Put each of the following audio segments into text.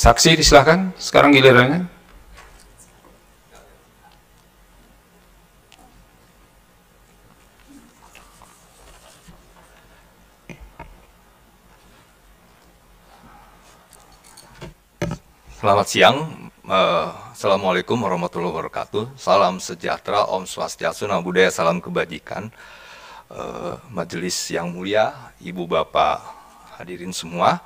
Saksi disilahkan, sekarang gilirannya. Selamat siang, Assalamualaikum warahmatullahi wabarakatuh. Salam sejahtera, Om Swastiastu, Namo Buddhaya, salam kebajikan. Majelis yang mulia, Ibu Bapak hadirin semua,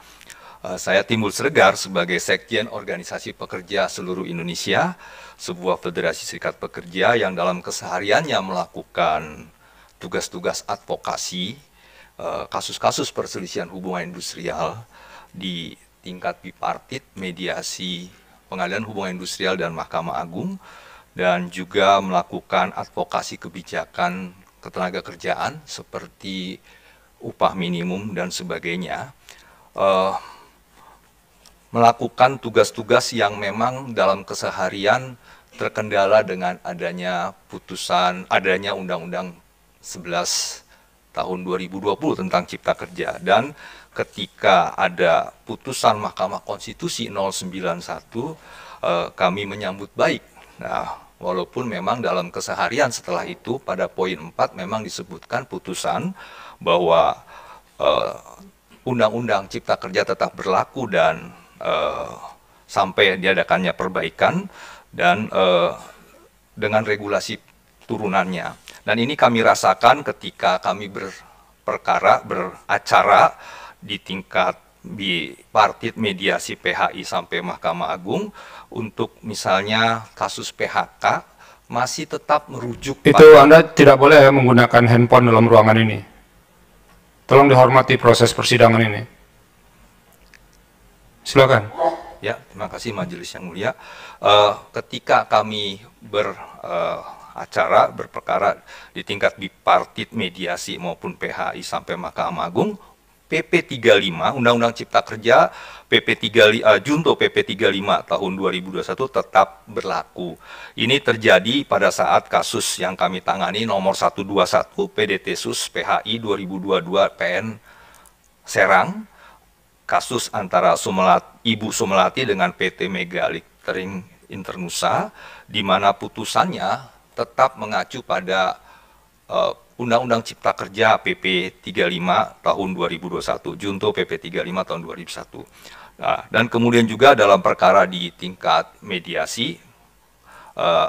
saya Timbul Siregar sebagai Sekjen Organisasi Pekerja Seluruh Indonesia, sebuah federasi serikat pekerja yang dalam kesehariannya melakukan tugas-tugas advokasi, kasus-kasus perselisihan hubungan industrial di tingkat bipartit, mediasi, pengadilan hubungan industrial dan Mahkamah Agung, dan juga melakukan advokasi kebijakan ketenaga kerjaan seperti upah minimum dan sebagainya, melakukan tugas-tugas yang memang dalam keseharian terkendala dengan adanya Undang-Undang 11 tahun 2020 tentang Cipta Kerja, dan ketika ada putusan Mahkamah Konstitusi 091, kami menyambut baik. Nah, walaupun memang dalam keseharian setelah itu pada poin 4 memang disebutkan putusan bahwa Undang-Undang Cipta Kerja tetap berlaku dan sampai diadakannya perbaikan dan dengan regulasi turunannya. Dan ini kami rasakan ketika kami beracara di tingkat bipartit, mediasi, PHI sampai Mahkamah Agung untuk misalnya kasus PHK masih tetap merujuk itu pada... Anda tidak boleh menggunakan handphone dalam ruangan ini. Tolong dihormati proses persidangan ini. Silakan. Ya, terima kasih Majelis yang mulia. Ketika kami berperkara di tingkat bipartit, mediasi maupun PHI sampai Mahkamah Agung, PP 35, Undang-Undang Cipta Kerja, Junto PP 35 tahun 2021 tetap berlaku. Ini terjadi pada saat kasus yang kami tangani nomor 121 PDT Sus PHI 2022 PN Serang, kasus antara Ibu Sumelati dengan PT Mega Liktering Internusa, di mana putusannya tetap mengacu pada Undang-Undang Cipta Kerja PP 35 tahun 2021, Junto PP 35 tahun 2001. Nah, dan kemudian juga dalam perkara di tingkat mediasi,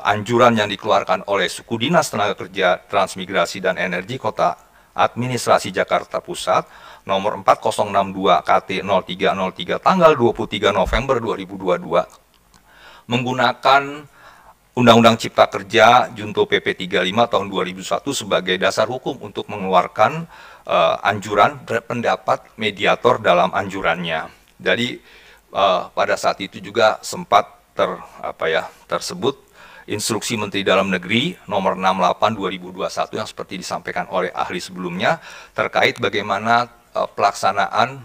anjuran yang dikeluarkan oleh Suku Dinas Tenaga Kerja, Transmigrasi dan Energi Kota Administrasi Jakarta Pusat nomor 4062 KT 0303 tanggal 23 November 2022 menggunakan Undang-Undang Cipta Kerja Junto PP 35 tahun 2001 sebagai dasar hukum untuk mengeluarkan anjuran pendapat mediator dalam anjurannya. Jadi pada saat itu juga sempat tersebut Instruksi Menteri Dalam Negeri nomor 68 2021 yang seperti disampaikan oleh ahli sebelumnya terkait bagaimana pelaksanaan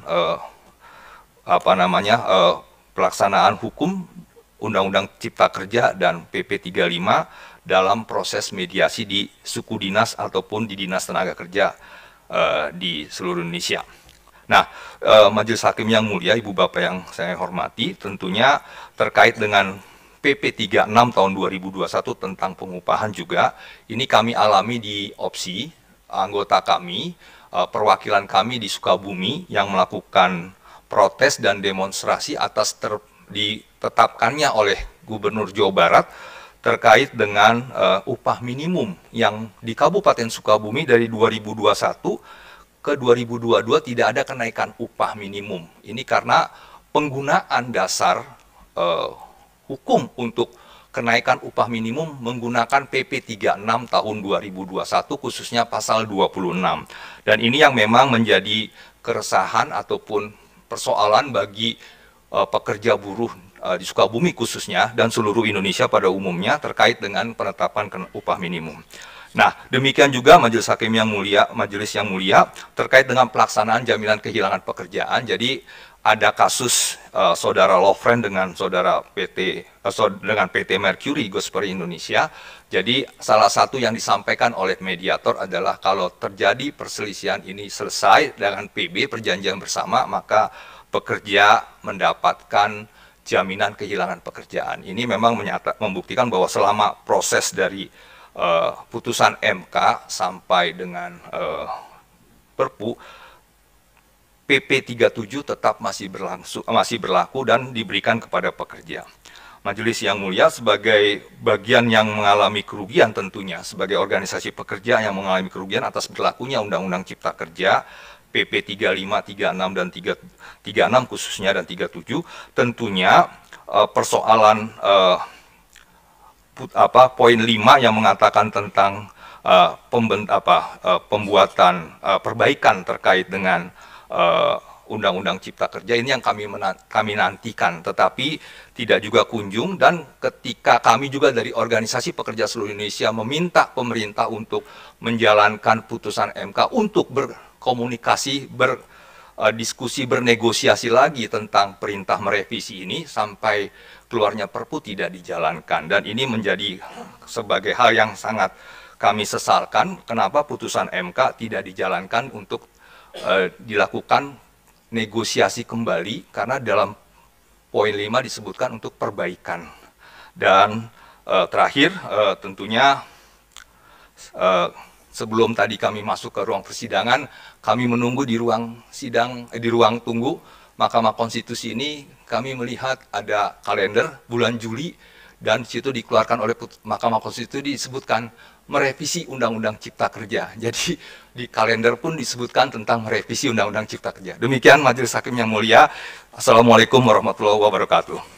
hukum Undang-Undang Cipta Kerja dan PP 35 dalam proses mediasi di suku dinas ataupun di Dinas Tenaga Kerja di seluruh Indonesia. Nah, Majelis Hakim yang mulia, Ibu Bapak yang saya hormati, tentunya terkait dengan PP 36 tahun 2021 tentang pengupahan juga, ini kami alami di opsi anggota kami, perwakilan kami di Sukabumi yang melakukan protes dan demonstrasi atas ditetapkannya oleh Gubernur Jawa Barat terkait dengan upah minimum yang di Kabupaten Sukabumi dari 2021 ke 2022 tidak ada kenaikan upah minimum. Ini karena penggunaan dasar hukum untuk kenaikan upah minimum menggunakan PP 36 tahun 2021 khususnya pasal 26. Dan ini yang memang menjadi keresahan ataupun persoalan bagi pekerja buruh di Sukabumi khususnya dan seluruh Indonesia pada umumnya terkait dengan penetapan upah minimum. Nah, demikian juga Majelis Hakim yang mulia, Majelis yang mulia terkait dengan pelaksanaan jaminan kehilangan pekerjaan. Jadi ada kasus saudara Lovren dengan saudara dengan PT Mercury Gosperi Indonesia. Jadi salah satu yang disampaikan oleh mediator adalah kalau terjadi perselisihan ini selesai dengan PB perjanjian bersama, maka pekerja mendapatkan jaminan kehilangan pekerjaan. Ini memang membuktikan bahwa selama proses dari putusan MK sampai dengan Perpu, PP 37 tetap masih berlaku dan diberikan kepada pekerja. Majelis yang mulia, sebagai bagian yang mengalami kerugian tentunya, sebagai organisasi pekerja yang mengalami kerugian atas berlakunya Undang-Undang Cipta Kerja, PP 35, 36, dan 36 khususnya dan 37, tentunya persoalan poin 5 yang mengatakan tentang pembuatan perbaikan terkait dengan Undang-Undang Cipta Kerja ini yang kami nantikan, tetapi tidak juga kunjung. Dan ketika kami juga dari organisasi pekerja seluruh Indonesia meminta pemerintah untuk menjalankan putusan MK untuk berkomunikasi, berdiskusi, bernegosiasi lagi tentang perintah merevisi ini, sampai keluarnya Perpu tidak dijalankan. Dan ini menjadi sebagai hal yang sangat kami sesalkan, kenapa putusan MK tidak dijalankan untuk dilakukan negosiasi kembali, karena dalam poin 5 disebutkan untuk perbaikan. Dan terakhir tentunya sebelum tadi kami masuk ke ruang persidangan, kami menunggu di ruang sidang, di ruang tunggu Mahkamah Konstitusi ini. Kami melihat ada kalender bulan Juli, dan di situ dikeluarkan oleh Mahkamah Konstitusi disebutkan merevisi Undang-Undang Cipta Kerja. Jadi di kalender pun disebutkan tentang merevisi Undang-Undang Cipta Kerja. Demikian Majelis Hakim yang mulia. Assalamualaikum warahmatullahi wabarakatuh.